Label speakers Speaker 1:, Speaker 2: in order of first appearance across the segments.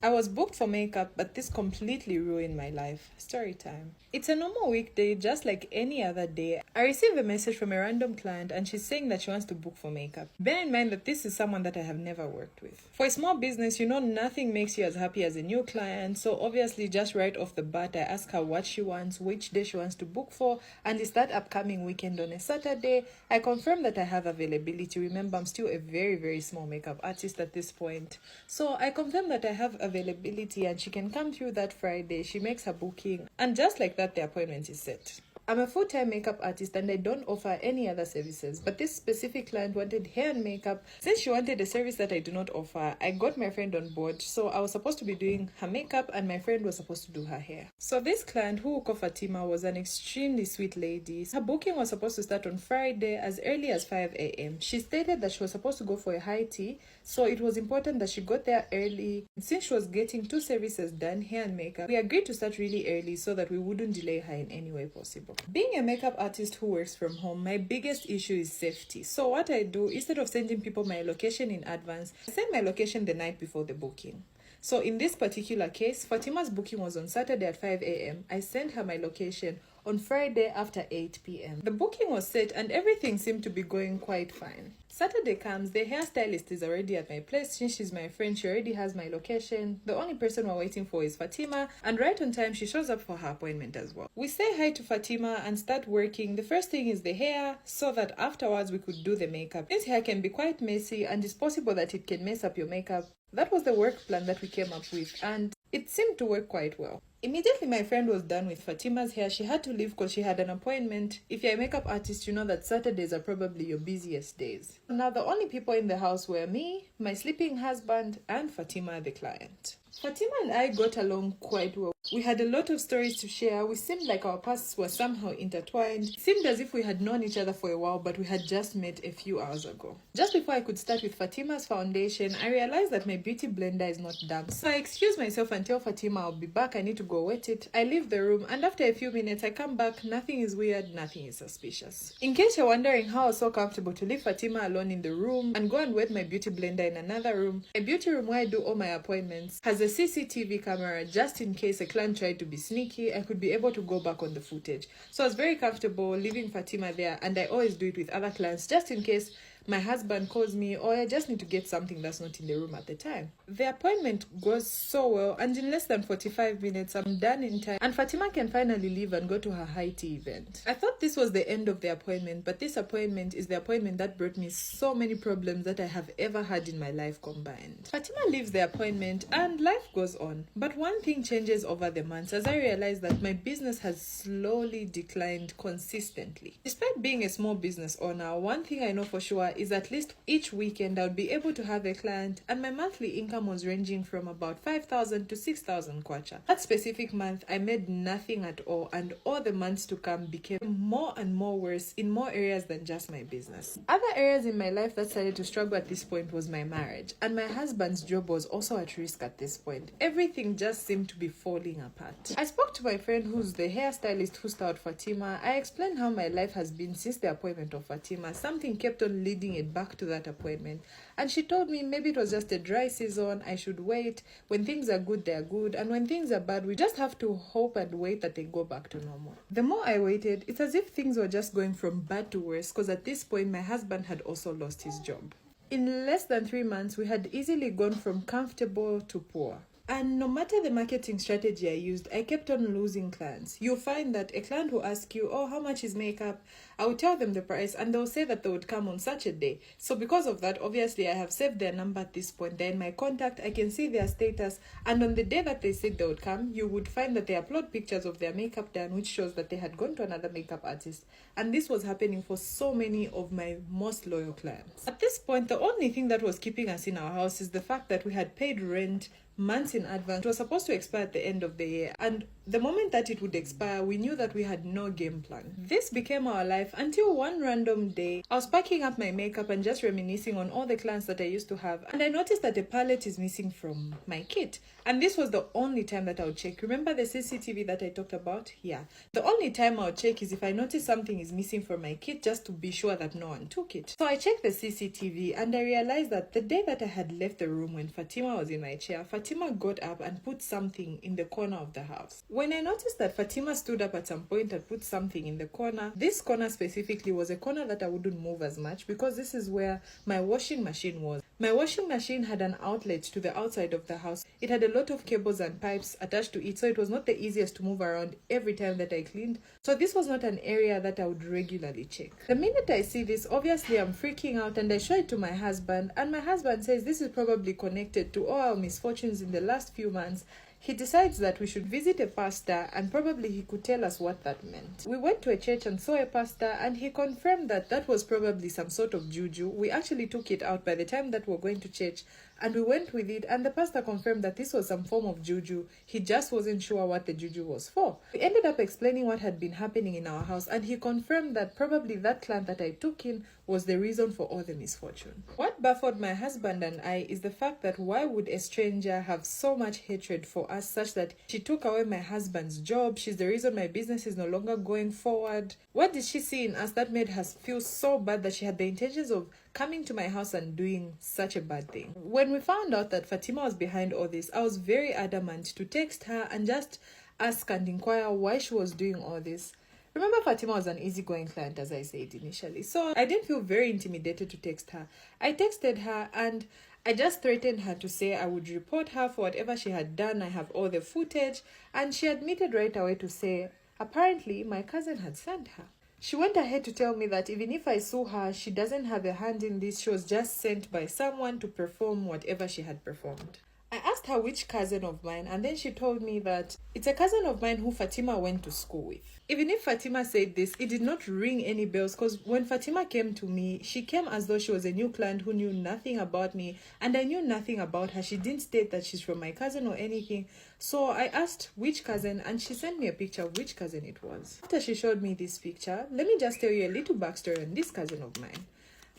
Speaker 1: I was booked for makeup, but this completely ruined my life. Story time. It's a normal weekday, just like any other day. I received a message from a random client and she's saying that she wants to book for makeup. Bear in mind that this is someone that I have never worked with. For a small business, nothing makes you as happy as a new client, so obviously just right off the bat, I ask her what she wants, which day she wants to book for, and is that upcoming weekend on a Saturday. I confirm that I have availability. Remember, I'm still a very, very small makeup artist at this point. So I confirm that I have availability and she can come through that Friday. She makes her booking, and just like that, the appointment is set. I'm a full-time makeup artist and I don't offer any other services, but this specific client wanted hair and makeup. Since she wanted a service that I do not offer, I got my friend on board, so I was supposed to be doing her makeup and my friend was supposed to do her hair. So this client, who we call Fatima, was an extremely sweet lady. Her booking was supposed to start on Friday as early as 5 a.m. She stated that she was supposed to go for a high tea, so it was important that she got there early. Since she was getting 2 services done, hair and makeup, we agreed to start really early so that we wouldn't delay her in any way possible. Being a makeup artist who works from home, my biggest issue is safety. So what I do, instead of sending people my location in advance, I send my location the night before the booking. So in this particular case, Fatima's booking was on Saturday at 5 a.m. I sent her my location on Friday after 8 p.m. The booking was set and everything seemed to be going quite fine. Saturday comes, the hairstylist is already at my place. Since she's my friend, she already has my location. The only person we're waiting for is Fatima, and right on time she shows up for her appointment as well. We say hi to Fatima and start working. The first thing is the hair, so that afterwards we could do the makeup. Since hair can be quite messy and it's possible that it can mess up your makeup, that was the work plan that we came up with, and it seemed to work quite well. Immediately my friend was done with Fatima's hair, she had to leave because she had an appointment. If you're a makeup artist, you know that Saturdays are probably your busiest days. Now the only people in the house were me, my sleeping husband, and Fatima the client. Fatima and I got along quite well. We had a lot of stories to share. We seemed like our pasts were somehow intertwined. It seemed as if we had known each other for a while, but we had just met a few hours ago. Just before I could start with Fatima's foundation, I realized that my beauty blender is not damp. So I excuse myself and tell Fatima I'll be back, I need to go wet it. I leave the room and after a few minutes I come back. Nothing is weird, nothing is suspicious. In case you're wondering how I was so comfortable to leave Fatima alone in the room and go and wet my beauty blender in another room, a beauty room where I do all my appointments has a CCTV camera just in case a client tried to be sneaky. I could be able to go back on the footage. So I was very comfortable leaving Fatima there, and I always do it with other clients just in case my husband calls me or I just need to get something that's not in the room at the time. The appointment goes so well, and in less than 45 minutes I'm done in time and Fatima can finally leave and go to her high tea event. I thought this was the end of the appointment, but this appointment is the appointment that brought me so many problems that I have ever had in my life combined. Fatima leaves the appointment and life goes on, but one thing changes over the months as I realize that my business has slowly declined consistently. Despite being a small business owner, one thing I know for sure is at least each weekend I would be able to have a client, and my monthly income was ranging from about 5,000 to 6,000 kwacha. That specific month I made nothing at all, and all the months to come became more and more worse in more areas than just my business. Other areas in my life that started to struggle at this point was my marriage, and my husband's job was also at risk at this point. Everything just seemed to be falling apart. I spoke to my friend who's the hairstylist who styled Fatima. I explained how my life has been since the appointment of Fatima. Something kept on leading it back to that appointment, and she told me maybe it was just a dry season, I should wait. When things are good, they're good, and when things are bad, we just have to hope and wait that they go back to normal. The more I waited, it's as if things were just going from bad to worse, because at this point my husband had also lost his job. In less than 3 months, we had easily gone from comfortable to poor. And no matter the marketing strategy I used, I kept on losing clients. You'll find that a client will ask you, oh, how much is makeup? I will tell them the price and they'll say that they would come on such a day. So because of that, obviously I have saved their number at this point. They're in my contact, I can see their status. And on the day that they said they would come, you would find that they upload pictures of their makeup done, which shows that they had gone to another makeup artist. And this was happening for so many of my most loyal clients. At this point, the only thing that was keeping us in our house is the fact that we had paid rent months in advance. It was supposed to expire at the end of the year, and the moment that it would expire, we knew that we had no game plan. This became our life until one random day, I was packing up my makeup and just reminiscing on all the clients that I used to have, and I noticed that a palette is missing from my kit. And this was the only time that I would check. Remember the CCTV that I talked about? Yeah. The only time I would check is if I notice something is missing from my kit, just to be sure that no one took it. So I checked the CCTV and I realized that the day that I had left the room when Fatima was in my chair, Fatima got up and put something in the corner of the house. When I noticed that Fatima stood up at some point and put something in the corner, this corner specifically was a corner that I wouldn't move as much because this is where my washing machine was. My washing machine had an outlet to the outside of the house. It had a lot of cables and pipes attached to it, so it was not the easiest to move around every time that I cleaned. So this was not an area that I would regularly check. The minute I see this, obviously I'm freaking out and I show it to my husband, and my husband says this is probably connected to all our misfortunes in the last few months. He decides that we should visit a pastor and probably he could tell us what that meant. We went to a church and saw a pastor and he confirmed that that was probably some sort of juju. We actually took it out by the time that we were going to church and we went with it, and the pastor confirmed that this was some form of juju. He just wasn't sure what the juju was for. We ended up explaining what had been happening in our house and he confirmed that probably that client that I took in was the reason for all the misfortune. What baffled my husband and I is the fact that why would a stranger have so much hatred for us such that she took away my husband's job? She's the reason my business is no longer going forward. What did she see in us that made her feel so bad that she had the intentions of coming to my house and doing such a bad thing? When we found out that Fatima was behind all this, I was very adamant to text her and just ask and inquire why she was doing all this. Remember, Fatima was an easygoing client, as I said initially, so I didn't feel very intimidated to text her. I texted her and I just threatened her to say I would report her for whatever she had done. I have all the footage, and she admitted right away to say apparently my cousin had sent her. She went ahead to tell me that even if I sue her, she doesn't have a hand in this. She was just sent by someone to perform whatever she had performed. I asked her which cousin of mine, and then she told me that it's a cousin of mine who Fatima went to school with. Even if Fatima said this, it did not ring any bells because when Fatima came to me, she came as though she was a new client who knew nothing about me and I knew nothing about her. She didn't state that she's from my cousin or anything. So I asked which cousin and she sent me a picture of which cousin it was. After she showed me this picture, let me just tell you a little backstory on this cousin of mine.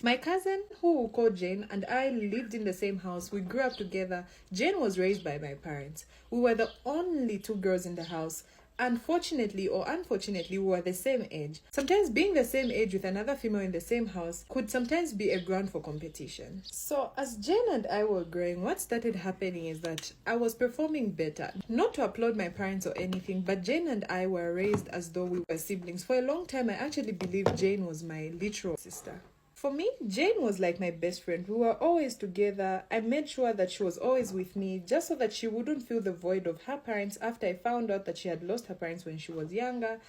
Speaker 1: My cousin, who we'll call Jane, and I lived in the same house. We grew up together. Jane was raised by my parents. We were the only two girls in the house. Unfortunately or unfortunately, we were the same age. Sometimes being the same age with another female in the same house could sometimes be a ground for competition. So as Jane and I were growing, what started happening is that I was performing better. Not to applaud my parents or anything, but Jane and I were raised as though we were siblings. For a long time, I actually believed Jane was my literal sister. For me, Jane was like my best friend. We were always together. I made sure that she was always with me just so that she wouldn't feel the void of her parents after I found out that she had lost her parents when she was younger.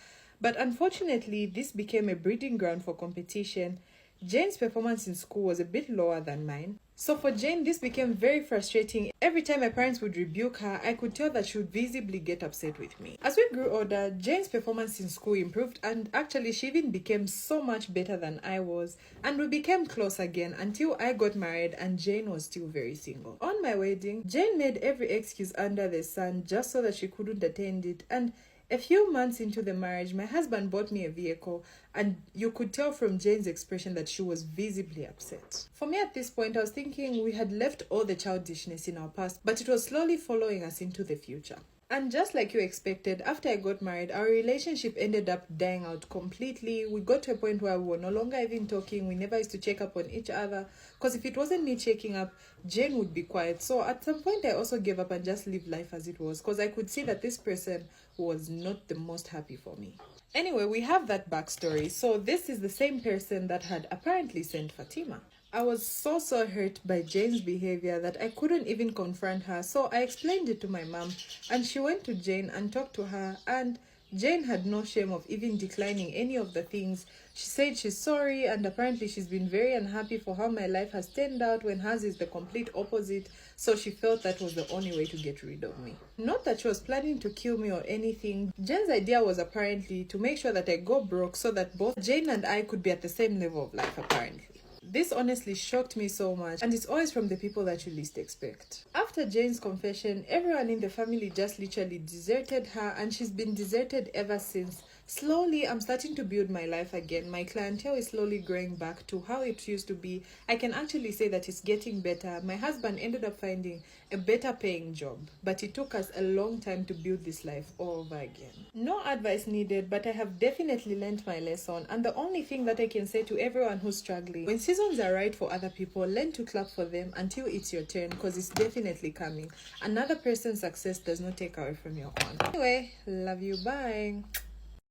Speaker 1: But unfortunately, this became a breeding ground for competition. Jane's performance in school was a bit lower than mine. So for Jane, this became very frustrating. Every time my parents would rebuke her, I could tell that she would visibly get upset with me. As we grew older, Jane's performance in school improved and actually she even became so much better than I was. And we became close again until I got married and Jane was still very single. On my wedding, Jane made every excuse under the sun just so that she couldn't attend it. And a few months into the marriage, my husband bought me a vehicle and you could tell from Jane's expression that she was visibly upset. For me at this point, I was thinking we had left all the childishness in our past, but it was slowly following us into the future. And just like you expected, after I got married, our relationship ended up dying out completely. We got to a point where we were no longer even talking. We never used to check up on each other. Because if it wasn't me checking up, Jane would be quiet. So at some point, I also gave up and just lived life as it was. Because I could see that this person was not the most happy for me. Anyway, we have that backstory. So this is the same person that had apparently sent Fatima. I was so hurt by Jane's behavior that I couldn't even confront her, so I explained it to my mom and she went to Jane and talked to her, and Jane had no shame of even declining any of the things. She said she's sorry and apparently she's been very unhappy for how my life has turned out when hers is the complete opposite, so she felt that was the only way to get rid of me. Not that she was planning to kill me or anything. Jane's idea was apparently to make sure that I go broke so that both Jane and I could be at the same level of life apparently. This honestly shocked me so much, and it's always from the people that you least expect. After Jane's confession, everyone in the family just literally deserted her, and she's been deserted ever since. Slowly, I'm starting to build my life again. My clientele is slowly growing back to how it used to be. I can actually say that it's getting better. My husband ended up finding a better paying job, but it took us a long time to build this life all over again. No advice needed, but I have definitely learned my lesson. And the only thing that I can say to everyone who's struggling, when seasons are right for other people, learn to clap for them until it's your turn, because it's definitely coming. Another person's success does not take away from your own. Anyway, love you. Bye.